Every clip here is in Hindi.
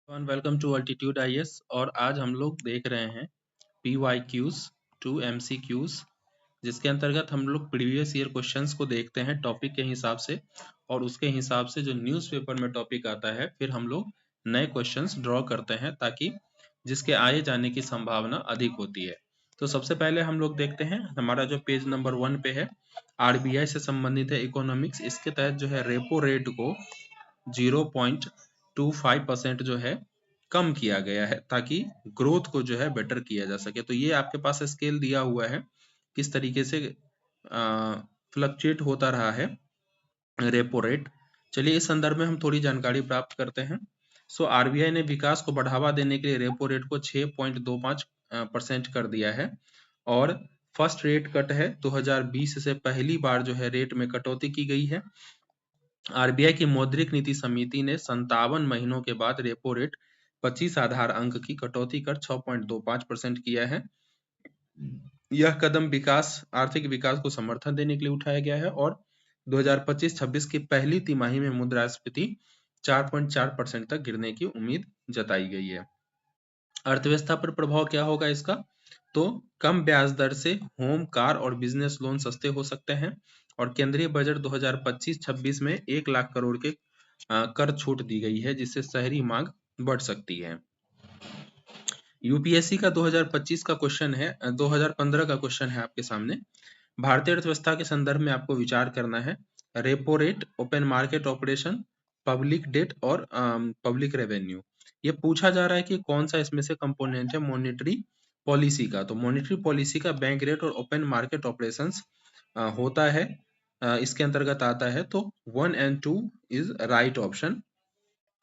Welcome to altitude IAS. और आज हम लोग देख रहे हैं PYQs टू MCQs, जिसके अंतर्गत हम लोग प्रीवियस ईयर क्वेश्चंस को देखते हैं टॉपिक के हिसाब से, और उसके हिसाब से जो न्यूज़पेपर में टॉपिक आता है फिर हम लोग नए क्वेश्चंस ड्रॉ करते हैं, ताकि जिसके आए जाने की संभावना अधिक होती है। तो सबसे पहले हम लोग देखते हैं, हमारा जो पेज नंबर 1 पे है RBI से संबंधित है इकोनॉमिक्स। इसके तहत जो है रेपो रेट को 0.25% जो है कम किया गया है, ताकि ग्रोथ को जो है बेटर किया जा सके। तो ये आपके पास स्केल दिया हुआ है किस तरीके से फ्लक्चुएट होता रहा है रेपो रेट। चलिए इस संदर्भ में हम थोड़ी जानकारी प्राप्त करते हैं। सो आरबीआई ने विकास को बढ़ावा देने के लिए रेपो रेट को 6.25% कर दिया है, और फर्स्ट रेट कट है 2020 से पहली बार जो है रेट में कटौती की गई है। आरबीआई की मौद्रिक नीति समिति ने 57 महीनों के बाद रेपो रेट 25 आधार अंक की कटौती कर 6.25% किया है। यह कदम आर्थिक विकास को समर्थन देने के लिए उठाया गया है, और 2025-26 की पहली तिमाही में मुद्रास्फीति 4.4% तक गिरने की उम्मीद जताई गई है। अर्थव्यवस्था पर प्रभाव क्या होगा इसका? तो कम ब्याज दर से होम, कार और बिजनेस लोन सस्ते हो सकते हैं, और केंद्रीय बजट 2025-26 में 1 लाख करोड़ के कर छूट दी गई है, जिससे शहरी मांग बढ़ सकती है। यूपीएससी का 2025 का क्वेश्चन है, 2015 का क्वेश्चन है आपके सामने। भारतीय अर्थव्यवस्था के संदर्भ में आपको विचार करना है। Repo rate, open market operation, public debt और पब्लिक रेवेन्यू। ये पूछा जा रहा है कि कौन सा इसमें से कंपोनेंट है मॉनेटरी पॉलिसी का। तो मॉनेटरी पॉलिसी का बैंक रेट और ओपन मार्केट ऑपरेशंस होता है, इसके अंतर्गत आता है। तो 1 and 2 is right option.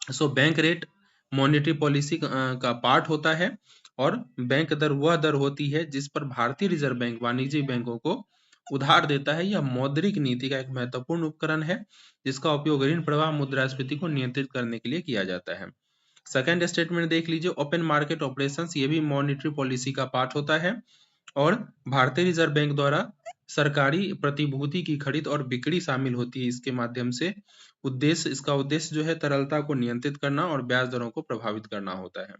So bank rate monetary policy का पार्ट होता है, और बैंक दर वह दर होती है जिस पर भारतीय रिजर्व बैंक वाणिज्यिक बैंकों को उधार देता है। यह मौद्रिक नीति का एक महत्वपूर्ण उपकरण है, जिसका उपयोग ऋण प्रवाह मुद्रास्फीति को नियंत्रित करने के लिए किया जाता है। सेकंड स्टेटमेंट देख लीजिए, ओपन मार्केट ऑपरेशंस, ये भी मॉनेटरी पॉलिसी का पार्ट होता है, और भारतीय रिजर्व बैंक द्वारा सरकारी प्रतिभूति की खरीद और बिक्री शामिल होती है। इसके माध्यम से इसका उद्देश्य जो है तरलता को नियंत्रित करना और ब्याज दरों को प्रभावित करना होता है।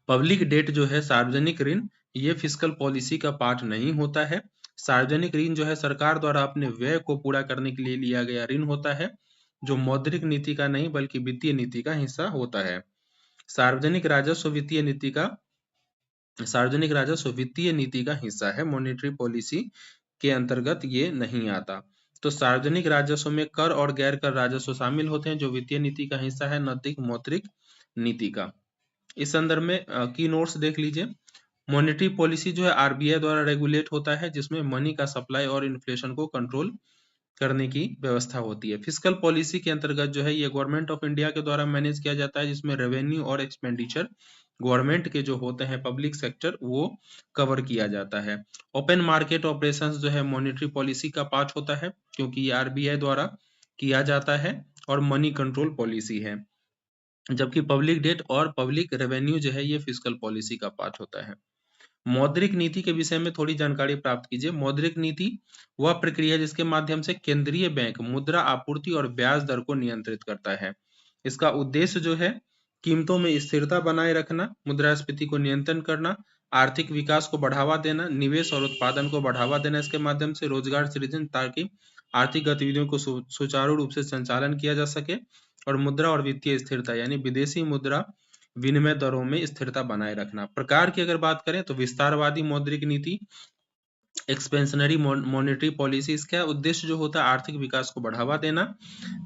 पब्लिक डेट जो है सार्वजनिक ऋण, ये फिस्कल पॉलिसी का पार्ट नहीं होता है। सार्वजनिक ऋण जो है सरकार द्वारा अपने व्यय को पूरा करने के लिए लिया गया ऋण होता है, जो मौद्रिक नीति का नहीं बल्कि वित्तीय नीति का हिस्सा होता है। सार्वजनिक राजस्व वित्तीय नीति का हिस्सा है, मॉनेटरी पॉलिसी के अंतर्गत ये नहीं आता। तो सार्वजनिक राजस्व में कर और गैर कर राजस्व शामिल होते हैं, जो वित्तीय नीति का हिस्सा है, न कि मौद्रिक नीति का। इस संदर्भ में की नोट्स देख लीजिए। मॉनेटरी पॉलिसी जो है आरबीआई द्वारा रेगुलेट होता है, जिसमें मनी का सप्लाई और इन्फ्लेशन को कंट्रोल करने की व्यवस्था होती है। फिस्कल पॉलिसी के अंतर्गत जो है ये गवर्नमेंट ऑफ इंडिया के द्वारा मैनेज किया जाता है, जिसमें रेवेन्यू और एक्सपेंडिचर गवर्नमेंट के जो होते हैं पब्लिक सेक्टर, वो कवर किया जाता है। ओपन मार्केट ऑपरेशंस जो है मॉनेटरी पॉलिसी का पार्ट होता है, क्योंकि ये आरबीआई द्वारा किया जाता है और मनी कंट्रोल पॉलिसी है। जबकि पब्लिक डेट और पब्लिक रेवेन्यू जो है ये फिस्कल पॉलिसी का पार्ट होता है। मौद्रिक नीति के विषय में थोड़ी जानकारी प्राप्त कीजिए। मौद्रिक नीति वह प्रक्रिया जिसके माध्यम से केंद्रीय बैंक मुद्रा आपूर्ति और ब्याज दर को नियंत्रित करता है। इसका उद्देश्य जो है कीमतों में स्थिरता बनाए रखना, मुद्रास्फीति को नियंत्रण करना, आर्थिक विकास को बढ़ावा देना, निवेश और उत्पादन को बढ़ावा देना, इसके माध्यम से रोजगार सृजन, ताकि आर्थिक गतिविधियों को सुचारू रूप से संचालन किया जा सके, और मुद्रा और वित्तीय स्थिरता यानी विदेशी मुद्रा विनिमय दरों में स्थिरता बनाए रखना। प्रकार की अगर बात करें तो विस्तारवादी मौद्रिक नीति, एक्सपेंशनरी मॉनेटरी पॉलिसी, इसका उद्देश्य जो होता है आर्थिक विकास को बढ़ावा देना।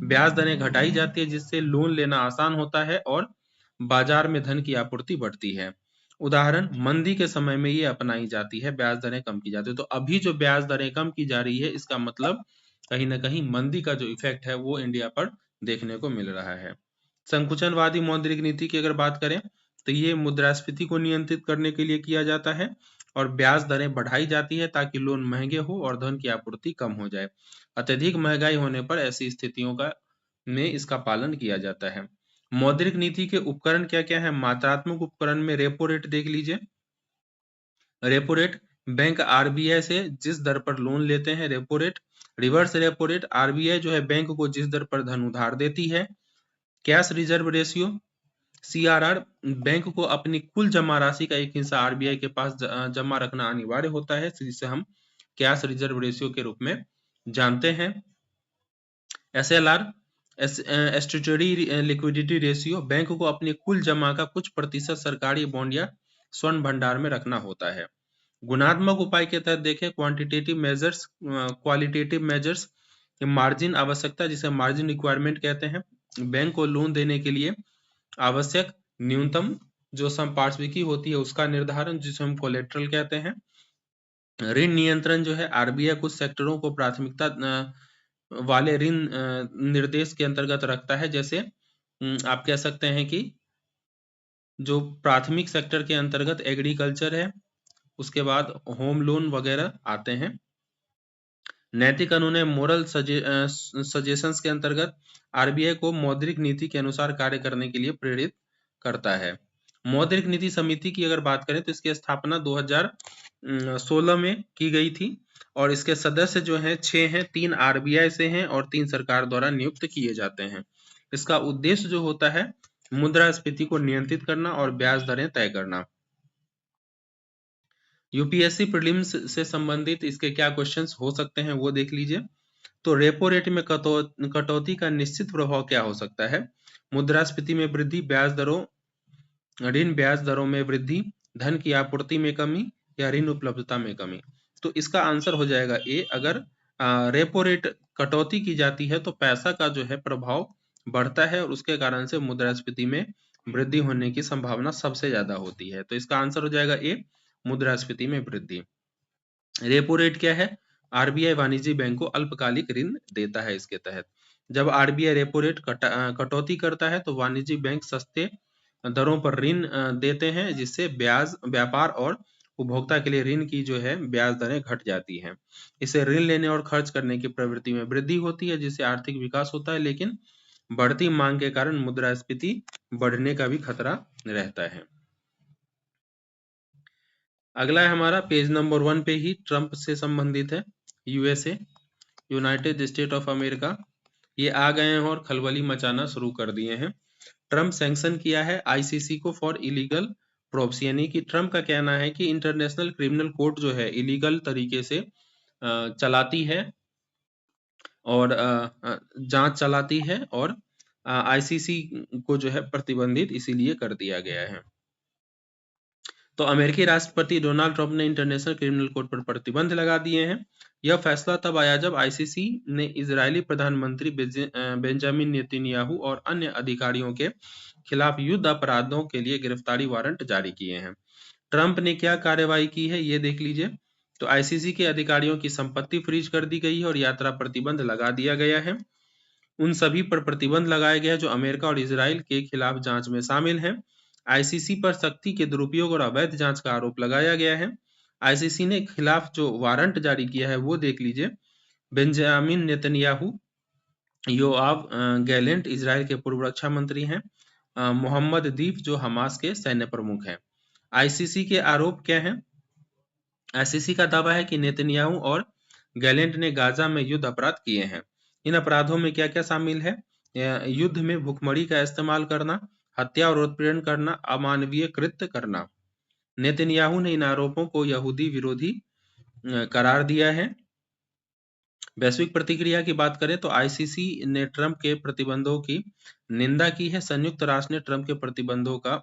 ब्याज दरें घटाई जाती है, जिससे लोन लेना आसान होता है और बाजार में धन की आपूर्ति बढ़ती है। उदाहरण, मंदी के समय में ये अपनाई जाती है, ब्याज दरें कम की जाती है। तो अभी जो ब्याज दरें कम की जा रही है, इसका मतलब कहीं ना कहीं मंदी का जो इफेक्ट है वो इंडिया पर देखने को मिल रहा है। संकुचनवादी मौद्रिक नीति की अगर बात करें तो ये मुद्रास्फीति को नियंत्रित करने के लिए किया जाता है, और ब्याज दरें बढ़ाई जाती है ताकि लोन महंगे हो और धन की आपूर्ति कम हो जाए। अत्यधिक महंगाई होने पर ऐसी स्थितियों में इसका पालन किया जाता है। मौद्रिक नीति के उपकरण क्या क्या है? मात्रात्मक उपकरण में रेपो रेट देख लीजिए। रेपो रेट बैंक आरबीआई से जिस दर पर लोन लेते हैं, repo rate. Reverse repo rate, RBI जो है बैंक को जिस दर पर धन उधार देती है। Cash reserve ratio, CRR bank को अपनी कुल जमा राशि का एक हिस्सा RBI के पास जमा रखना अनिवार्य होता है, जिसे हम कैश रिजर्व रेशियो के रूप में जानते हैं। SLR statutory liquidity ratio bank को अपनी कुल जमा का कुछ प्रतिशत सरकारी बॉन्ड या स्वर्ण भंडार में रखना होता है। गुणात्मक उपाय के तहत देखें quantitative measures, qualitative measures, margin आवश्यकता जिसे मार्जिन रिक्वायरमेंट कहते हैं, बैंक को लोन देने के लिए आवश्यक न्यूनतम जो संपार्श्विकी होती है उसका निर्धारण जिसे हम कोलेट्रल कहते हैं। ऋण नियंत्रण जो है RBI कुछ सेक्टरों को प्राथमिकता वाले ऋण निर्देश के अंतर्गत रखता है, जैसे आप कह सकते हैं कि जो प्राथमिक सेक्टर के अंतर्गत एग्रीकल्चर है, उसके बाद होम लोन वगैरह आते हैं। नैतिक कानून है मोरल सजेशंस के अंतर्गत RBI को मौद्रिक नीति के अनुसार कार्य करने के लिए प्रेरित करता है। मौद्रिक नीति समिति की अगर बात करें तो इसकी स्थापना 2016 में की गई थी और इसके सदस्य जो हैं 6 हैं, 3 RBI से हैं और 3 सरकार द्वारा नियुक्त किए जाते हैं। इसका उद्देश्य जो होता है मुद्रास्फीति को नियंत्रित करना और ब्याज दरें तय करना। यूपीएससी प्रीलिम्स से संबंधित इसके क्या क्वेश्चंस हो सकते हैं वो देख लीजिए। तो रेपो रेट में कटौती का निश्चित प्रभाव क्या हो सकता है? मुद्रास्फीति में वृद्धि, ब्याज दरों, ऋण ब्याज दरों में वृद्धि, धन की आपूर्ति में कमी या ऋण उपलब्धता में कमी। तो इसका आंसर हो जाएगा ए। अगर रेपो रेट कटौती की जाती है तो पैसा का जो है प्रभाव बढ़ता है और उसके कारण से मुद्रास्फीति में वृद्धि होने की संभावना सबसे ज्यादा होती है। तो इसका आंसर हो जाएगा ए, मुद्रास्फीति में वृद्धि। रेपो रेट क्या है? RBI वाणिज्यिक बैंक को अल्पकालिक ऋण देता है। इसके तहत जब RBI रेपो रेट कटौती करता है तो वाणिज्यिक बैंक सस्ते दरों पर ऋण देते हैं, जिससे ब्याज व्यापार और उपभोक्ता के लिए ऋण की जो है ब्याज दरें घट जाती हैं। इससे ऋण लेने और खर्च करने की प्रवृत्ति में वृद्धि होती है, जिससे आर्थिक विकास होता है, लेकिन बढ़ती मांग के कारण मुद्रास्फीति बढ़ने का भी खतरा रहता है। अगला है हमारा पेज नंबर 1 पे ही ट्रंप से संबंधित है। USA, United state of America, ये आ गए हैं और खलबली मचाना शुरू कर दिए हैं। ट्रंप सैंक्शन किया है ICC को फॉर इलीगल प्रोब्स, यानी कि ट्रंप का कहना है कि इंटरनेशनल क्रिमिनल कोर्ट जो है इलीगल तरीके से चलाती है और जांच चलाती है और ICC को जो है प्रतिबंधित इसीलिए कर दिया गया है। तो अमेरिकी राष्ट्रपति डोनाल्ड ट्रंप ने इंटरनेशनल क्रिमिनल कोर्ट पर प्रतिबंध लगा दिए हैं। यह फैसला तब आया जब ICC ने इजरायली प्रधानमंत्री बेंजामिन नेतन्याहू और अन्य अधिकारियों के खिलाफ युद्ध अपराधों के लिए गिरफ्तारी वारंट जारी किए हैं। ट्रंप ने क्या कार्रवाई की है ये देख लीजिए। तो ICC के अधिकारियों की संपत्ति फ्रीज कर दी गई है और यात्रा प्रतिबंध लगा दिया गया है। उन सभी पर प्रतिबंध लगाया गया जो अमेरिका और इजराइल के खिलाफ जांच में शामिल हैं। ICC पर शक्ति के दुरुपयोग और अवैध जांच का आरोप लगाया गया है। ICC ने खिलाफ जो वारंट जारी किया है वो देख लीजिए। Benjamin Netanyahu, Yoav Gallant Israel के पूर्व रक्षा मंत्री हैं, मोहम्मद दीफ जो हमास के सैन्य प्रमुख हैं। ICC के आरोप क्या हैं? ICC का दावा है कि नेतन्याहू और गैलेंट ने गाजा में युद्ध अपराध किए हैं। इन अपराधों में क्या क्या शामिल है? युद्ध में भुखमरी का इस्तेमाल करना, हत्या और उत्पीड़न करना, अमानवीय कृत्य करना। नेतन्याहू ने इन आरोपों को यहूदी विरोधी करार दिया है। वैश्विक प्रतिक्रिया की बात करें तो ICC ने ट्रंप के प्रतिबंधों की निंदा की है। संयुक्त राष्ट्र ने ट्रंप के प्रतिबंधों का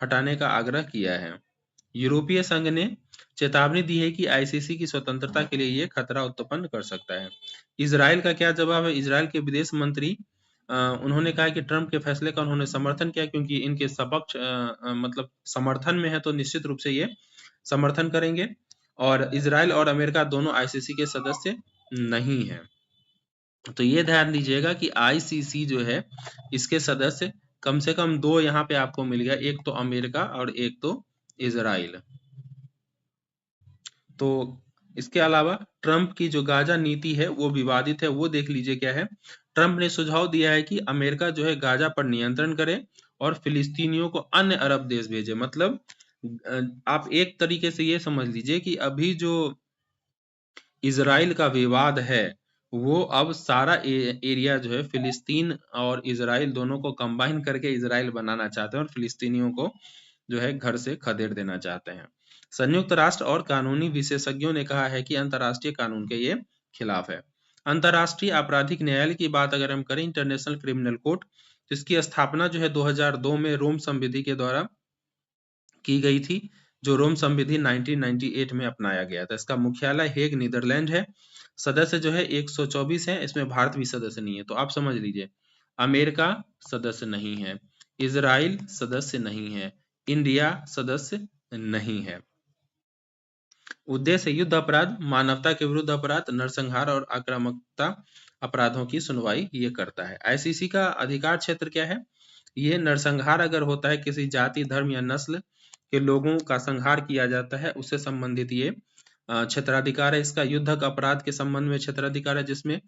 हटाने का आग्रह किया है। यूरोपीय संघ ने चेतावनी दी है कि ICC की स्वतंत्रता के लिए ये खतरा उत्पन्न कर सकता है। इजराइल का क्या जवाब है? इजराइल के विदेश मंत्री उन्होंने कहा कि ट्रंप के फैसले का उन्होंने समर्थन किया क्योंकि इनके सपक्ष मतलब समर्थन में है, तो निश्चित रूप से ये समर्थन करेंगे। और इजराइल और अमेरिका दोनों ICC के सदस्य नहीं है। तो ये ध्यान दीजिएगा कि ICC जो है इसके सदस्य कम से कम 2 यहाँ पे आपको मिल गया, एक तो अमेरिका और एक तो इजराइल। तो इसके अलावा ट्रंप की जो गाजा नीति है वो विवादित है, वो देख लीजिए क्या है। ट्रंप ने सुझाव दिया है कि अमेरिका जो है गाजा पर नियंत्रण करे और फिलिस्तीनियों को अन्य अरब देश भेजे। मतलब आप एक तरीके से ये समझ लीजिए कि अभी जो इजराइल का विवाद है वो अब सारा एरिया जो है फिलिस्तीन और इजराइल दोनों को कंबाइन करके इजराइल बनाना चाहते हैं और फिलिस्तीनियों को जो है घर से खदेड़ देना चाहते हैं। संयुक्त राष्ट्र और कानूनी विशेषज्ञों ने कहा है कि अंतर्राष्ट्रीय कानून के ये खिलाफ है। अंतर्राष्ट्रीय आपराधिक न्यायालय की बात अगर हम करें, इंटरनेशनल क्रिमिनल कोर्ट, जिसकी स्थापना जो है 2002 में रोम संविधि के द्वारा की गई थी, जो रोम संविधि 1998 में अपनाया गया था। इसका मुख्यालय हेग, नीदरलैंड है। सदस्य जो है 124 है, इसमें भारत भी सदस्य नहीं है। तो आप समझ लीजिए, अमेरिका सदस्य नहीं है, इजराइल सदस्य नहीं है, इंडिया सदस्य नहीं है। उद्देश्य युद्ध अपराध, मानवता के विरुद्ध अपराध, नरसंहार और आक्रामकता अपराधों की सुनवाई ये करता है। आईसीसी का अधिकार क्षेत्र क्या है? ये नरसंहार अगर होता है, किसी जाति, धर्म या नस्ल के लोगों का संहार किया जाता है, उससे संबंधित ये क्षेत्राधिकार है। इसका युद्धक अपराध के संबंध में क्षेत्राधिकार है, जिसमें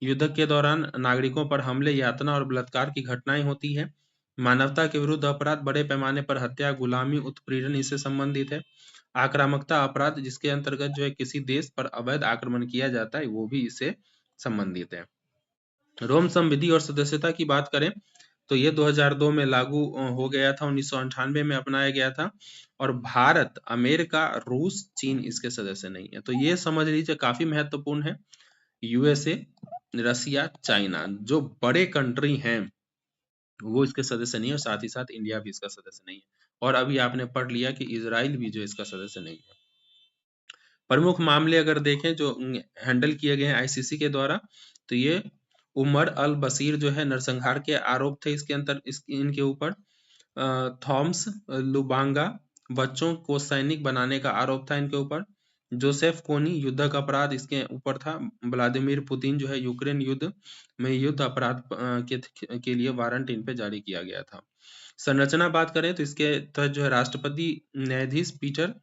युद्ध के दौरान नागरिकों पर हमले, यातना और बलात्कार की घटनाएं होती है। मानवता के विरुद्ध अपराध, बड़े पैमाने पर हत्या, गुलामी, उत्पीड़न इससे संबंधित है। आक्रामकता अपराध, जिसके अंतर्गत जो है किसी देश पर अवैध आक्रमण किया जाता है, वो भी इससे संबंधित है। रोम संविधि और सदस्यता की बात करें तो ये 2002 में लागू हो गया था, 1998 में अपनाया गया था, और भारत, अमेरिका, रूस, चीन इसके सदस्य नहीं है। तो ये समझ लीजिए काफी महत्वपूर्ण है। यूएसए, रसिया, चाइना जो बड़े कंट्री हैं वो इसके सदस्य नहीं है, और साथ ही साथ इंडिया भी इसका सदस्य नहीं है। और अभी आपने पढ़ लिया कि इजराइल भी जो इसका सदस्य नहीं है। प्रमुख मामले अगर देखें जो हैंडल किए गए हैं आईसीसी के द्वारा, तो ये उमर अल बशीर जो है नरसंहार के आरोप थे इनके ऊपर। थॉम्स लुबांगा, बच्चों को सैनिक बनाने का आरोप था इनके ऊपर। जोसेफ कोनी, युद्धक अपराध इसके ऊपर था। व्लादिमीर पुतिन जो है यूक्रेन युद्ध में युद्ध अपराध के लिए वारंट इन पे जारी किया गया था। संरचना बात करें तो इसके तहत जो है राष्ट्रपति न्यायाधीश पीटर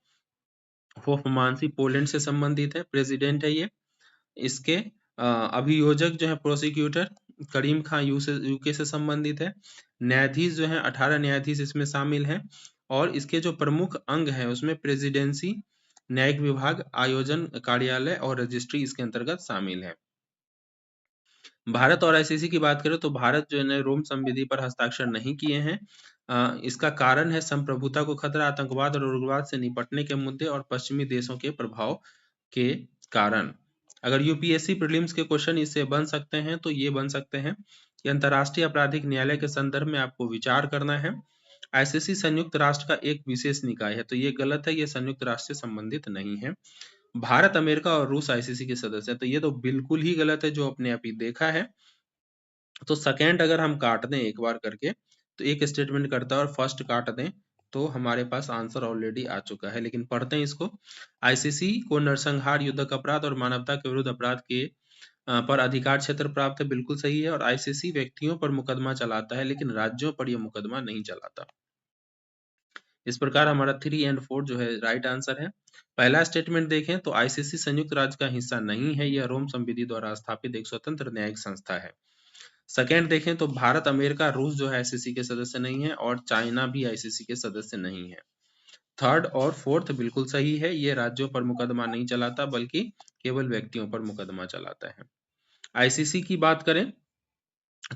होफमानसी पोलैंड से संबंधित है, प्रेसिडेंट है ये। इसके अभियोजक जो है प्रोसिक्यूटर करीम खान यूके से संबंधित है। न्यायाधीश जो है 18 न्यायाधीश इसमें शामिल हैं, और इसके जो प्रमुख अंग हैं उसमें प्रेसिडेंसी, न्यायिक विभाग, आयोजन कार्यालय और रजिस्ट्री इसके अंतर्गत शामिल है। भारत और आईसीसी की बात करें तो भारत जो है रोम संविधि पर हस्ताक्षर नहीं किए हैं। इसका कारण है संप्रभुता को खतरा, आतंकवाद और उग्रवाद से निपटने के मुद्दे और पश्चिमी देशों के प्रभाव के कारण। अगर यूपीएससी प्रीलिम्स के क्वेश्चन इससे बन सकते हैं तो ये बन सकते हैं कि अंतर्राष्ट्रीय आपराधिक न्यायालय के संदर्भ में आपको विचार करना है। आईसीसी संयुक्त राष्ट्र का एक विशेष निकाय है, तो ये गलत है, ये संयुक्त राष्ट्र से संबंधित नहीं है। भारत, अमेरिका और रूस आईसीसी के सदस्य हैं, तो ये तो बिल्कुल ही गलत है जो अपने आप ही देखा है। तो सेकेंड अगर हम काट दें एक बार करके तो एक स्टेटमेंट करता है, और फर्स्ट काट दें तो हमारे पास आंसर ऑलरेडी आ चुका है। लेकिन पढ़ते हैं इसको। आईसीसी को नरसंहार, युद्धक अपराध और मानवता के विरुद्ध अपराध के पर अधिकार क्षेत्र प्राप्त है, बिल्कुल सही है। और आईसीसी व्यक्तियों पर मुकदमा चलाता है, लेकिन राज्यों पर यह मुकदमा नहीं चलाता। इस प्रकार हमारा 3 और 4 जो है राइट आंसर है। पहला स्टेटमेंट देखें तो आईसीसी संयुक्त राज्य का हिस्सा नहीं है, यह रोम संविधि द्वारा स्थापित एक स्वतंत्र न्यायिक संस्था है। सेकेंड देखें तो भारत, अमेरिका, रूस जो है आईसीसी के सदस्य नहीं है, और चाइना भी आईसीसी के सदस्य नहीं है। थर्ड और फोर्थ बिल्कुल सही है, ये राज्यों पर मुकदमा नहीं चलाता बल्कि केवल व्यक्तियों पर मुकदमा चलाता है। आईसीसी की बात करें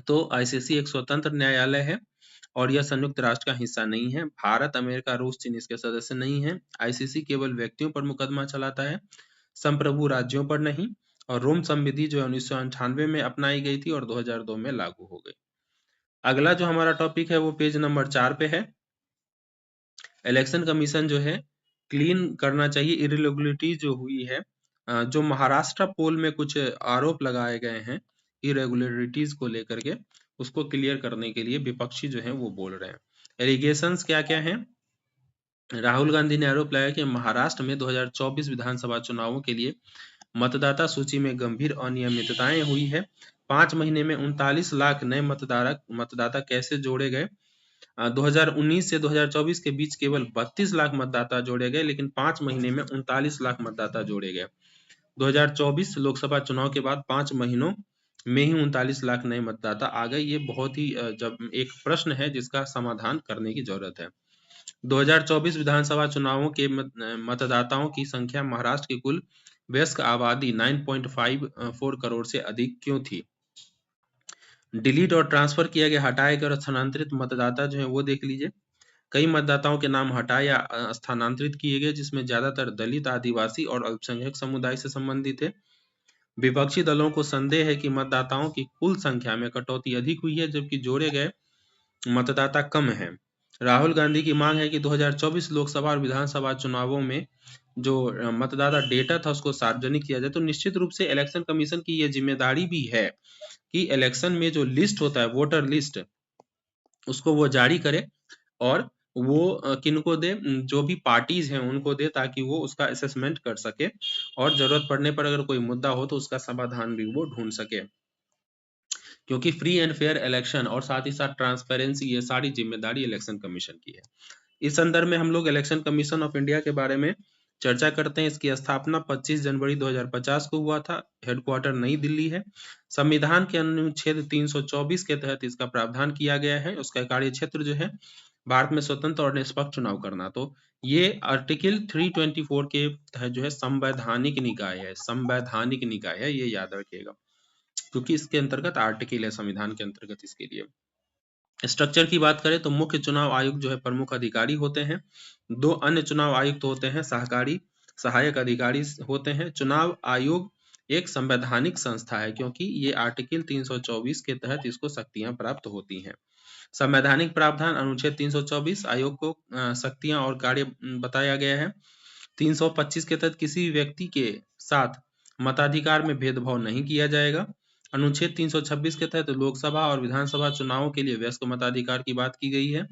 तो आईसीसी एक स्वतंत्र न्यायालय है और यह संयुक्त राष्ट्र का हिस्सा नहीं है। भारत, अमेरिका, रूस, चीन इसके सदस्य नहीं है। आईसीसी केवल व्यक्तियों पर मुकदमा चलाता है, संप्रभु राज्यों पर नहीं। और रोम संविधि जो 1998 में अपनाई गई थी और 2002 में लागू हो गई। अगला जो हमारा टॉपिक है वो पेज नंबर 4 पे है। इलेक्शन कमीशन जो है क्लीन करना चाहिए इरेगुलरिटी जो हुई है, जो महाराष्ट्र पोल में कुछ आरोप लगाए गए हैं इरेगुलरिटीज को लेकर के, उसको क्लियर करने के लिए विपक्षी जो है वो बोल रहे हैं। एलिगेशंस क्या क्या हैं? राहुल गांधी ने आरोप लगाया कि महाराष्ट्र में 2024 विधानसभा चुनावों के लिए मतदाता सूची में गंभीर अनियमितताएं हुई है। 5 महीने में 39 लाख नए मतदाता कैसे जोड़े गए? 2019 से 2024 के बीच केवल 32 लाख मतदाता जोड़े गए, लेकिन 5 महीने में 39 लाख मतदाता जोड़े गए। 2024 लोकसभा चुनाव के बाद 5 महीनों में ही 39 लाख नए मतदाता आ गए। ये बहुत ही जब एक प्रश्न है जिसका समाधान करने की जरूरत है। 2024 विधानसभा चुनावों के मतदाताओं की संख्या महाराष्ट्र की कुल वयस्क आबादी 9.54 करोड़ से अधिक क्यों थी? डिलीट और ट्रांसफर किया गया, हटाए गए और स्थानांतरित मतदाता जो है वो देख लीजिए। कई मतदाताओं के नाम हटाए या स्थानांतरित किए गए, जिसमें ज्यादातर दलित, आदिवासी और अल्पसंख्यक समुदाय से संबंधित है। विपक्षी दलों को संदेह है कि मतदाताओं की कुल संख्या में कटौती अधिक हुई है, जबकि जोड़े गए मतदाता कम हैं। राहुल गांधी की मांग है कि 2024 लोकसभा और विधानसभा चुनावों में जो मतदाता डेटा था उसको सार्वजनिक किया जाए। तो निश्चित रूप से इलेक्शन कमीशन की यह जिम्मेदारी भी है कि इलेक्शन में जो लिस्ट होता है, वोटर लिस्ट, उसको वो जारी करे और वो किनको दे, जो भी पार्टीज हैं उनको दे, ताकि वो उसका असेसमेंट कर सके और जरूरत पड़ने पर अगर कोई मुद्दा हो तो उसका समाधान भी वो ढूंढ सके। क्योंकि फ्री एंड फेयर इलेक्शन और साथ ही साथ ट्रांसपेरेंसी, ये सारी जिम्मेदारी इलेक्शन कमीशन की है। इस संदर्भ में हम लोग इलेक्शन कमीशन ऑफ इंडिया के बारे में चर्चा करते हैं। इसकी स्थापना 25 जनवरी 2050 को हुआ था। हेडक्वार्टर नई दिल्ली है। संविधान के अनुच्छेद 324 के तहत इसका प्रावधान किया गया है। उसका कार्य क्षेत्र जो है भारत में स्वतंत्र और निष्पक्ष चुनाव करना। तो ये आर्टिकल 324 के तहत जो है संवैधानिक निकाय है, संवैधानिक निकाय है, ये याद रखिएगा, क्योंकि इसके अंतर्गत आर्टिकल है संविधान के अंतर्गत। इसके लिए स्ट्रक्चर की बात करें तो मुख्य चुनाव आयुक्त जो है प्रमुख अधिकारी होते हैं। दो अन्य चुनाव आयुक्त होते हैं, सहकारी सहायक अधिकारी होते हैं। चुनाव आयोग एक संवैधानिक संस्था है, क्योंकि ये आर्टिकल 324 के तहत इसको शक्तियां प्राप्त होती हैं। संवैधानिक प्रावधान अनुच्छेद 324 आयोग को शक्तियां और कार्य बताया गया है। 325 के तहत किसी व्यक्ति के साथ मताधिकार में भेदभाव नहीं किया जाएगा। अनुच्छेद 326 के तहत लोकसभा और विधानसभा चुनावों के लिए वयस्क मताधिकार की बात की गई है।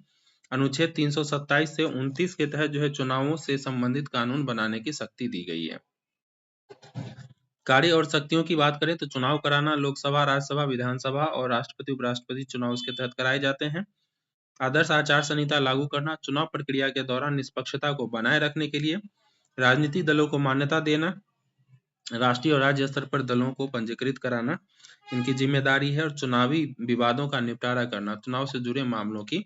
अनुच्छेद 327 से 29 के तहत जो है चुनावों से संबंधित कानून बनाने की शक्ति दी गई है। कार्य और शक्तियों की बात करें तो चुनाव कराना लोकसभा, राज्यसभा, विधानसभा और राष्ट्रपति उपराष्ट्रपति चुनाव इसके तहत कराए जाते हैं। आदर्श आचार संहिता लागू करना, चुनाव प्रक्रिया के दौरान निष्पक्षता को बनाए रखने के लिए राजनीतिक दलों को मान्यता देना, राष्ट्रीय और राज्य स्तर पर दलों को पंजीकृत कराना इनकी जिम्मेदारी है। और चुनावी विवादों का निपटारा करना, चुनाव से जुड़े मामलों की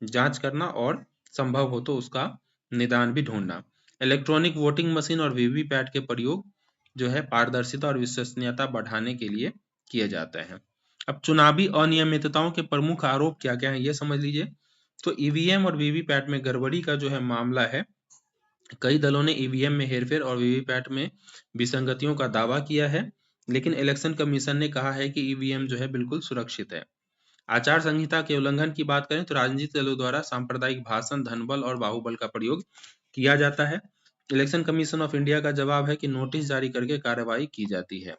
जांच करना और संभव हो तो उसका निदान भी ढूंढना। इलेक्ट्रॉनिक वोटिंग मशीन और वीवीपैट के प्रयोग जो है पारदर्शिता और विश्वसनीयता बढ़ाने के लिए किए जाते हैं। अब चुनावी अनियमितताओं के प्रमुख आरोप क्या क्या है ये समझ लीजिए। तो ईवीएम और वीवीपैट में गड़बड़ी का जो है मामला है। कई दलों ने ईवीएम में हेरफेर और वीवीपैट में विसंगतियों का दावा किया है, लेकिन इलेक्शन कमीशन ने कहा है कि ईवीएम जो है बिल्कुल सुरक्षित है। आचार संहिता के उल्लंघन की बात करें तो राजनीतिक दलों द्वारा सांप्रदायिक भाषण, धनबल और बाहुबल का प्रयोग किया जाता है। इलेक्शन कमीशन ऑफ इंडिया का जवाब है कि नोटिस जारी करके कार्रवाई की जाती है।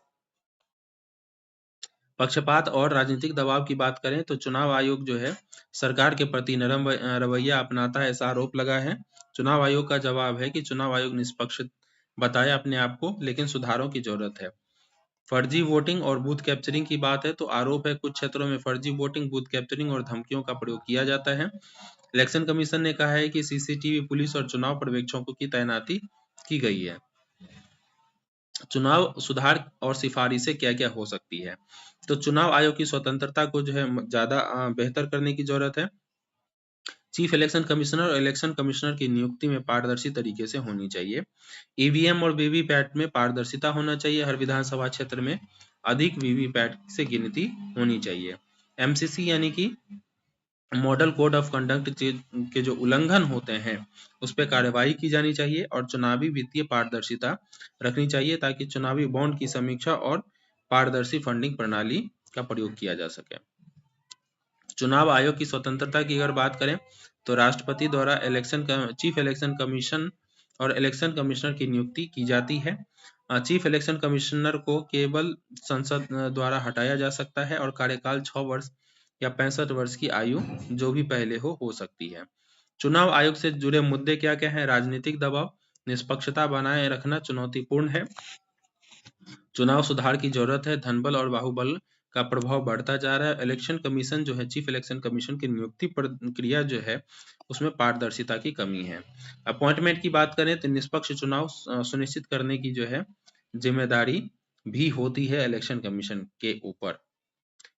पक्षपात और राजनीतिक दबाव की बात करें तो चुनाव आयोग जो है सरकार के प्रति नरम रवैया अपनाता है, ऐसा आरोप लगा है। चुनाव आयोग का जवाब है कि चुनाव आयोग निष्पक्ष बताया अपने आप को, लेकिन सुधारों की जरूरत है। फर्जी वोटिंग और बूथ कैप्चरिंग की बात है तो आरोप है कुछ क्षेत्रों में फर्जी वोटिंग, बूथ कैप्चरिंग और धमकियों का प्रयोग किया जाता है। इलेक्शन कमीशन ने कहा है कि सीसीटीवी, पुलिस और चुनाव पर्यवेक्षकों की तैनाती की गई है। चुनाव सुधार और सिफारिशें क्या क्या हो सकती है। तो चुनाव आयोग की स्वतंत्रता को जो है ज्यादा बेहतर करने की जरूरत है। चीफ इलेक्शन कमिश्नर और इलेक्शन कमिश्नर की नियुक्ति में पारदर्शी तरीके से होनी चाहिए। ईवीएम और वीवीपैट में पारदर्शिता होना चाहिए। हर विधानसभा क्षेत्र में अधिक वीवीपैट से गिनती होनी चाहिए। एमसीसी यानी कि मॉडल कोड ऑफ कंडक्ट के जो उल्लंघन होते हैं उस पर कार्रवाई की जानी चाहिए और चुनावी वित्तीय पारदर्शिता रखनी चाहिए, ताकि चुनावी बॉन्ड की समीक्षा और पारदर्शी फंडिंग प्रणाली का प्रयोग किया जा सके। चुनाव आयोग की स्वतंत्रता की अगर बात करें तो राष्ट्रपति द्वारा चीफ इलेक्शन कमीशन और इलेक्शन कमिश्नर की नियुक्ति की जाती है। चीफ इलेक्शन कमिश्नर को केवल संसद द्वारा हटाया जा सकता है और कार्यकाल 6 वर्ष या 65 वर्ष की आयु जो भी पहले हो सकती है। चुनाव आयोग से जुड़े मुद्दे क्या क्या हैं। राजनीतिक दबाव, निष्पक्षता बनाए रखना चुनौतीपूर्ण है। चुनाव सुधार की जरूरत है। धनबल और बाहुबल का प्रभाव बढ़ता जा रहा है। इलेक्शन कमीशन जो है, चीफ इलेक्शन कमीशन की नियुक्ति प्रक्रिया जो है उसमें पारदर्शिता की कमी है। अपॉइंटमेंट की बात करें तो निष्पक्ष चुनाव सुनिश्चित करने की जो है जिम्मेदारी भी होती है इलेक्शन कमीशन के ऊपर।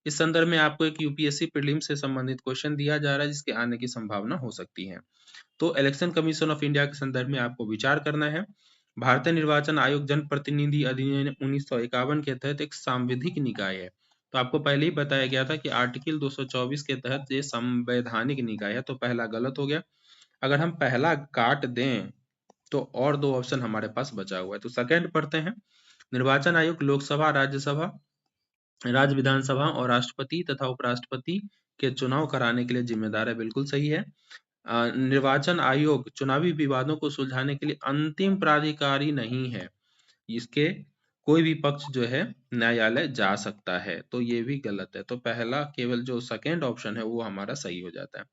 इस संदर्भ में आपको एक यूपीएससी प्रीलिम से संबंधित क्वेश्चन दिया जा रहा है जिसके आने की संभावना हो सकती है। तो इलेक्शन कमीशन ऑफ इंडिया के संदर्भ में आपको विचार करना है। भारतीय निर्वाचन आयोग जनप्रतिनिधि अधिनियम 1951 के तहत एक सांविधिक निकाय है। तो आपको पहले ही बताया गया था कि आर्टिकल 224 के तहत ये संवैधानिक निकाय है, तो पहला गलत हो गया। अगर हम पहला काट दें तो और दो ऑप्शन हमारे पास बचा हुआ है। तो सेकंड पढ़ते हैं। निर्वाचन आयोग लोकसभा, राज्यसभा, राज्य विधानसभा और राष्ट्रपति तथा उपराष्ट्रपति के चुनाव कराने के लिए जिम्मेदार है। बिल्कुल सही है। निर्वाचन आयोग चुनावी विवादों को सुलझाने के लिए अंतिम प्राधिकारी नहीं है। इसके कोई भी पक्ष जो है न्यायालय जा सकता है, तो ये भी गलत है। तो पहला केवल जो सेकेंड ऑप्शन है वो हमारा सही हो जाता है।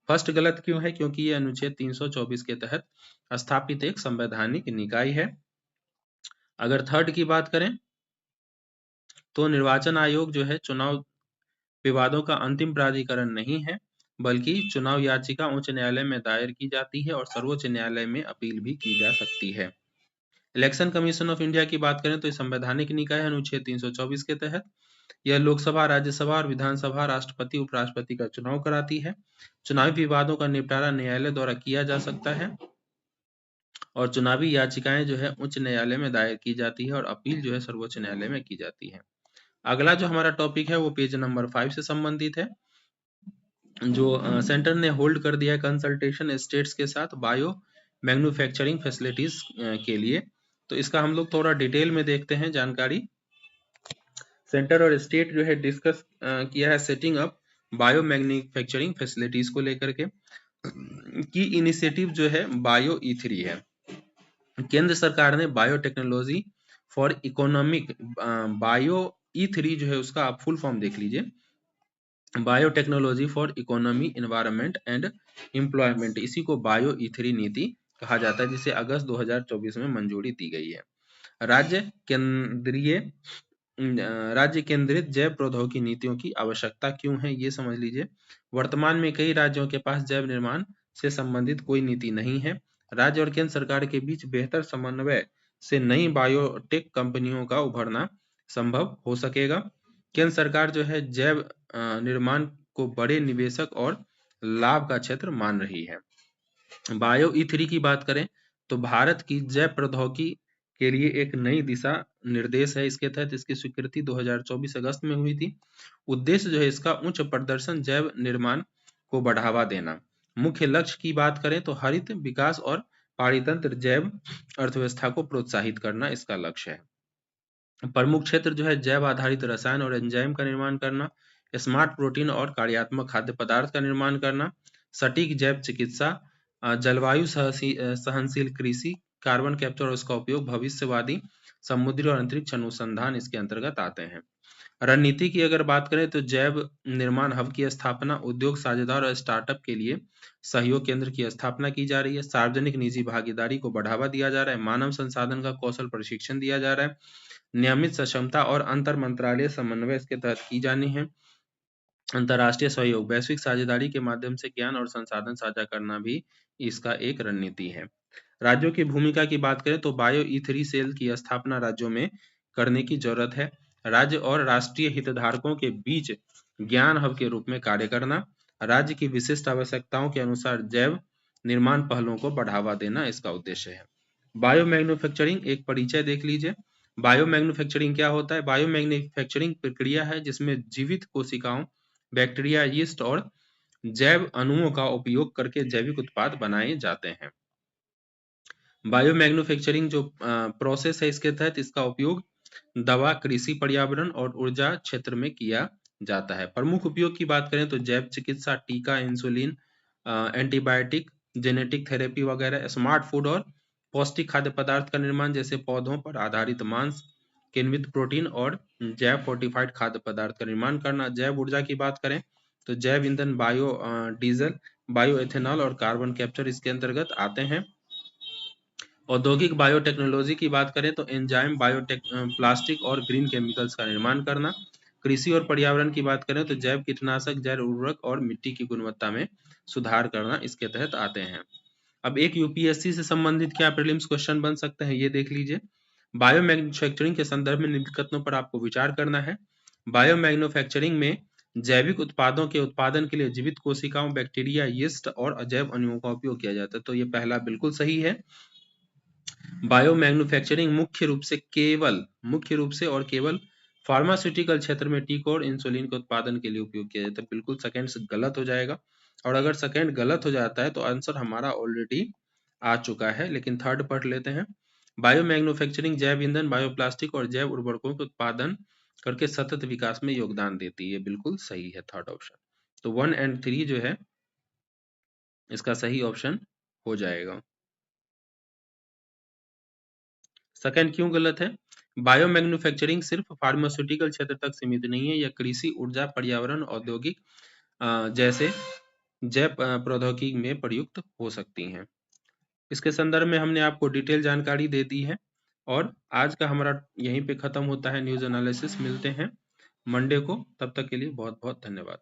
फर्स्ट गलत क्यों है? क्योंकि ये अनुच्छेद 324 के तहत स्थापित एक संवैधानिक निकाय है। अगर थर्ड की बात करें तो निर्वाचन आयोग जो है चुनाव विवादों का अंतिम प्राधिकरण नहीं है, बल्कि चुनाव याचिका उच्च न्यायालय में दायर की जाती है और सर्वोच्च न्यायालय में अपील भी की जा सकती है। इलेक्शन कमीशन ऑफ इंडिया की बात करें तो संवैधानिक निकाय है अनुच्छेद 324 के तहत। यह लोकसभा, राज्यसभा और विधानसभा, राष्ट्रपति, उपराष्ट्रपति का चुनाव कराती है। चुनावी विवादों का निपटारा न्यायालय द्वारा किया जा सकता है और चुनावी याचिकाएं जो है उच्च न्यायालय में दायर की जाती है और अपील जो है सर्वोच्च न्यायालय में की जाती है। अगला जो हमारा टॉपिक है वो पेज नंबर 5 से संबंधित है। जो सेंटर ने होल्ड कर दिया है कंसल्टेशन स्टेट्स के साथ बायो मैन्युफैक्चरिंग फैसिलिटीज के लिए। तो इसका हम लोग थोड़ा डिटेल में देखते हैं जानकारी। सेंटर और स्टेट जो है डिस्कस किया है setting up bio manufacturing facilities को लेकर के। की इनिशिएटिव जो है बायो E3 है। केंद्र सरकार ने biotechnology for economic bio E3 जो है उसका आप फुल फॉर्म देख लीजिए, biotechnology for economy, environment and employment, इसी को बायो E3 नीति कहा जाता है, जिसे अगस्त 2024 में मंजूरी दी गई है। राज्य केंद्रित जैव प्रौद्योगिकी नीतियों की आवश्यकता क्यों है ये समझ लीजिए। वर्तमान में कई राज्यों के पास जैव निर्माण से संबंधित कोई नीति नहीं है। राज्य और केंद्र सरकार के बीच बेहतर समन्वय से नई बायोटेक कंपनियों का उभरना संभव हो सकेगा। केंद्र सरकार जो है जैव निर्माण को बड़े निवेशक और लाभ का क्षेत्र मान रही है। बायो E3 की बात करें तो भारत की जैव प्रौद्योगिकी के लिए एक नई दिशा निर्देश है। इसके तहत इसकी स्वीकृति 2024 अगस्त में हुई थी। उद्देश्य जो है इसका उच्च प्रदर्शन जैव निर्माण को बढ़ावा देना। मुख्य लक्ष्य की बात करें तो हरित विकास और पारितंत्र जैव अर्थव्यवस्था को प्रोत्साहित करना इसका लक्ष्य है। प्रमुख क्षेत्र जो है जैव आधारित रसायन और एंजाइम का निर्माण करना, स्मार्ट प्रोटीन और कार्यात्मक खाद्य पदार्थ का निर्माण करना, सटीक जैव चिकित्सा, जलवायु सहनशील कृषि, कार्बन कैप्चर और उसका उपयोग, भविष्यवादी समुद्री और अंतरिक्ष अनुसंधान इसके अंतर्गत आते हैं। रणनीति की अगर बात करें तो जैव निर्माण हब की स्थापना, उद्योग साझेदार और स्टार्टअप के लिए सहयोग केंद्र की स्थापना की जा रही है। सार्वजनिक निजी भागीदारी को बढ़ावा दिया जा रहा है। मानव संसाधन का कौशल प्रशिक्षण दिया जा रहा है। नियमित सक्षमता और अंतर मंत्रालय समन्वय इसके तहत की जानी है। अंतर्राष्ट्रीय सहयोग, वैश्विक साझेदारी के माध्यम से ज्ञान और संसाधन साझा करना भी इसका एक रणनीति है। राज्यों की भूमिका की बात करें तो बायो E3 सेल की स्थापना राज्यों में करने की जरूरत है। राज्य और राष्ट्रीय हितधारकों के बीच ज्ञान हब के रूप में कार्य करना, राज्य की विशिष्ट आवश्यकताओं के अनुसार जैव निर्माण पहलों को बढ़ावा देना इसका उद्देश्य है। बायो मैन्युफैक्चरिंग एक परिचय देख लीजिए। बायो मैन्युफैक्चरिंग क्या होता है? बायो मैन्युफैक्चरिंग प्रक्रिया है जिसमें जीवित कोशिकाओं, बैक्टीरिया, यीस्ट और जैव अणुओं का उपयोग करके जैविक उत्पाद बनाए जाते हैं। बायो मैन्युफैक्चरिंग जो प्रोसेस है इसके तहत इसका उपयोग दवा, कृषि, पर्यावरण और ऊर्जा क्षेत्र में किया जाता है। प्रमुख उपयोग की बात करें तो जैव चिकित्सा, टीका, इंसुलिन, एंटीबायोटिक, जेनेटिक थेरेपी वगैरह, स्मार्ट फूड और पौष्टिक खाद्य पदार्थ का निर्माण जैसे पौधों पर आधारित मांस, किण्वित प्रोटीन और जैव फोर्टिफाइड खाद्य पदार्थ का निर्माण करना। जैव ऊर्जा की बात करें तो जैव ईंधन, बायो डीजल, बायो एथेनॉल और कार्बन कैप्चर इसके अंतर्गत आते हैं। औद्योगिक बायोटेक्नोलॉजी की बात करें तो एंजाइम, बायोटेक, प्लास्टिक और ग्रीन केमिकल्स का निर्माण करना। कृषि और पर्यावरण की बात करें तो जैव कीटनाशक, जैव उर्वरक और मिट्टी की गुणवत्ता में सुधार करना इसके तहत आते हैं। अब एक यूपीएससी से संबंधित क्या प्रीलिम्स क्वेश्चन बन सकते हैं ये देख लीजिए। बायो मैन्युफैक्चरिंग के संदर्भ में निम्न कथनों पर आपको विचार करना है। बायो मैन्युफैक्चरिंग में जैविक उत्पादों के उत्पादन के लिए जीवित कोशिकाओं, बैक्टीरिया, यीस्ट और अजैव अणुओं का उपयोग किया जाता है। तो ये पहला बिल्कुल सही है। बायो मैन्युफैक्चरिंग मुख्य रूप से और केवल फार्मास्यूटिकल क्षेत्र में टीकों और इंसुलिन के उत्पादन के लिए उपयोग किया जाता है। बिल्कुल सेकंड गलत हो जाएगा, और अगर सेकंड गलत हो जाता है तो आंसर हमारा ऑलरेडी आ चुका है, लेकिन थर्ड पढ़ लेते हैं। बायो मैन्युफैक्चरिंग जैव ईंधन, बायोप्लास्टिक और जैव उर्वरकों के उत्पादन करके सतत विकास में योगदान देती है। बिल्कुल सही है थर्ड ऑप्शन। तो 1 एंड 3 जो है इसका सही ऑप्शन हो जाएगा। सेकंड क्यों गलत है? बायो मैन्युफैक्चरिंग सिर्फ फार्मास्यूटिकल क्षेत्र तक सीमित नहीं है, यह कृषि, ऊर्जा, पर्यावरण, औद्योगिक जैसे जैव प्रौद्योगिकी में प्रयुक्त हो सकती हैं। इसके संदर्भ में हमने आपको डिटेल जानकारी दे दी है, और आज का हमारा यहीं पे खत्म होता है न्यूज़ एनालिसिस। मिलते हैं मंडे को, तब तक के लिए बहुत बहुत धन्यवाद।